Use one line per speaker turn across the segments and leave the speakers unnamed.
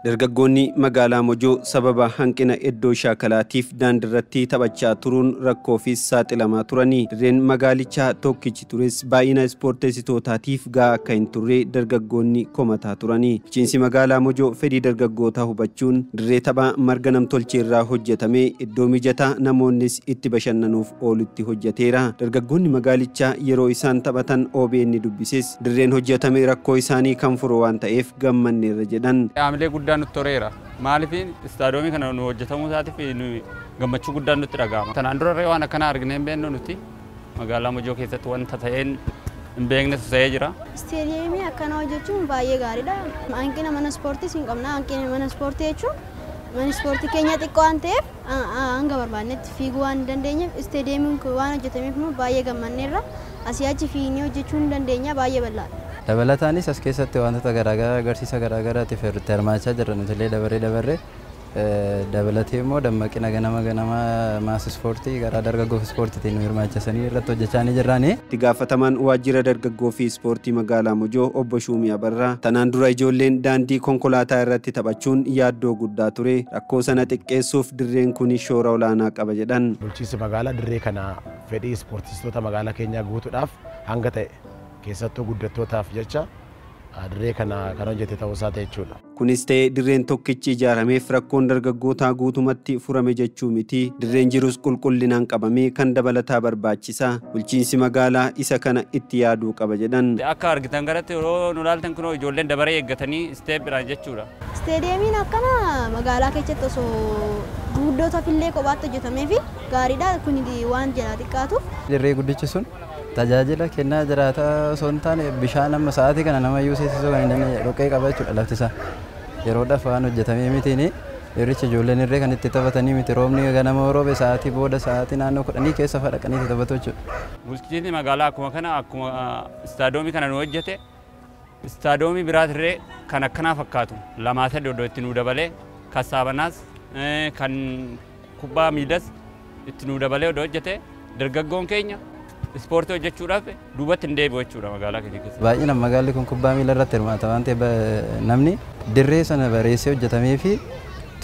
Dargaggoonni magaalaa Mojoo sababa hanqina iddoo shaakalaatiif daandirratti taphachaa turuun rakkoofiis saaxilamaa turanii. Dirreen magaalichaa tokkichi tures baay'ina ispoorteessitootaatiif gahaa akka hin turre dargaggoonni komataa turanii. Bulchiinsi magaalaa Mojoo fedhii dargaggootaa hubachuun dirree taphaa marga namtolchee irraa hojjetamee iddoo mijataa namoonnis itti bashannanuuf oolutti hojjeteera. Dargaggoonni magaalichaa yeroo isaan taphatan OBN dubbises dirreen hojjetame rakkoo isaanii kan furu waan ta'eef gammanneerra jedhan.
Guddaan nutti toreera. Maaliifin istaadiyoomii kana nu hojjetamuu isaatiif gammachuu guddaan nutti dhaga'ama. Tanaan dura waan akkana argine hin beeknu nuti magaalaa Mojoo keessatti wanta ta'een hin beekne ta'ee jira.
Istaadiyoomii akkana hojjechuun baay'ee gaariidha. Hanqina mana ispoortiis hin qabna. Hanqina mana ispoortii jechuun mana ispoortii keenya xiqqoo waan ta'eef hanga barbaannetti fiiguu waan dandeenyeef istaadiyoomii waan hojjetameef baay'ee gammanneerra. Asii achi fiignee hojjechuu hin dandeenya baay'ee bal'aadha.
Dabalataanis as keessatti wantoota garaagaraa agarsiisa garaagaraatiif irratti hirmaachaa jirra nuti illee dabaree dabalatee immoo dammaqina ganama maas ispoortii garaa dargaggoo ispoortiitiin nu hirmaachisanii irratti hojjechaa ni jirraani.
Itti gaafatamaan waajjira dargaggoo fi ispoortii magaalaa Mojoo obbo Shuumii Abarraa tanaan dura ijoolleen daandii konkolaataa irratti taphachuun yaaddoo guddaa ture. Rakkoo sana xiqqeessuuf dirreen kun shoora olaanaa qaba jedhan.
Bulchiinsi magaalaa dirree kana fedhii ispoortistoota magaalaa keenyaa guutuudhaaf hanga ta'e keessattuu guddattootaaf jecha dirree kana kan hojjete ta'uu isaa jechuudha.
Kunis ta'ee dirreen tokkichi ijaarameef rakkoon dargaggootaa guutumatti furame jechuu miti. Dirreen jirus qulqullinaan qabamee kan dabalataa barbaachisa. Bulchiinsi magaalaa isa kana itti yaaduu qaba jedhan.
Akka argitan garatti yeroo nu ilaaltan kunoo ijoolleen dabaree eeggatanii isteepiraan jechuudha.
Istaadiyoamiin akkana magaalaa keessatti osoo guddootaaf illee kophaatti hojjetamee fi gaariidha. Kun waan jalaa xiqqaatuuf.
Dirree guddichi sun tajaajila kennaa jiraata osoo hin taane bishaan amma sa'aatii kana nama iyyuu seessisuu kan hin dandeenye dhoqqee qaba jechuudha lafti isaa. Yeroodhaaf waan hojjetamee mitiin yerrichi ijoolleen irree kan itti taphatanii miti roobni ganama roobe sa'aatii booda sa'aatii naannoo 10 keessa dhaqanii itti taphatu jechuudha.
Bulchiinsi magaalaa akkuma kana akkuma istaadiyoomii kana nu hojjete istaadiyoomii biraatirree kan akkanaa fakkaatu lamaa sadii iddoo itti nu dabalee kassaabanaas kan kubbaa miilas itti nu dabalee iddoo hojjete dargaggoon keenya ispoortii hojjechuudhaaf duubatti hin deebi'u jechuudha magaalaa keenya keessatti.
Baay'inaan magaalli kun kubbaa miilaa irratti hirmaata waan ta'eef namni dirree sana bareessee hojjetamee fi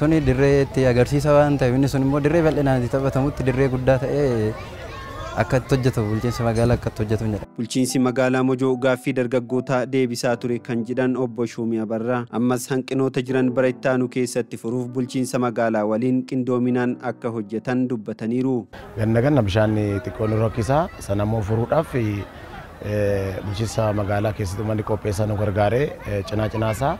tuni dirree itti agarsiisa waan ta'eef inni sun immoo dirree bal'inaan itti taphatamutti dirree guddaa ta'ee akka itti hojjetu bulchiinsi magaalaa akka itti hojjetu jedha.
Bulchiinsi magaalaa Mojoo gaaffii dargaggootaa deebisaa ture kan jedhan obbo Shuumii Abarraa ammas hanqinoota jiran bara itti aanu keessatti furuuf bulchiinsa magaalaa waliin qindoominaan akka hojjetan dubbataniiru.
Ganna bishaan xiqqoo nu rakkisaa sana immoo furuudhaaf bulchiinsa magaalaa keessatti uummanni qopheessaa nu gargaaree cinaasaa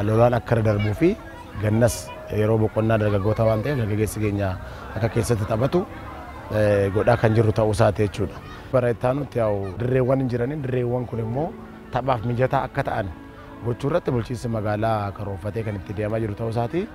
lolaan akka darbuu fi gannas yeroo boqonnaa dargaggoota waan ta'eef dargaggeessi keenya akka keessatti taphatu godhaa kan jirru ta'uu isaati jechuudha. Bara itti aanutti dirreewwan hin jiraniin dirreewwan kun immoo taphaaf mijataa akka ta'an gochuu irratti bulchiinsi magaalaa karoorfatee kan itti deemaa jiru ta'uu isaati.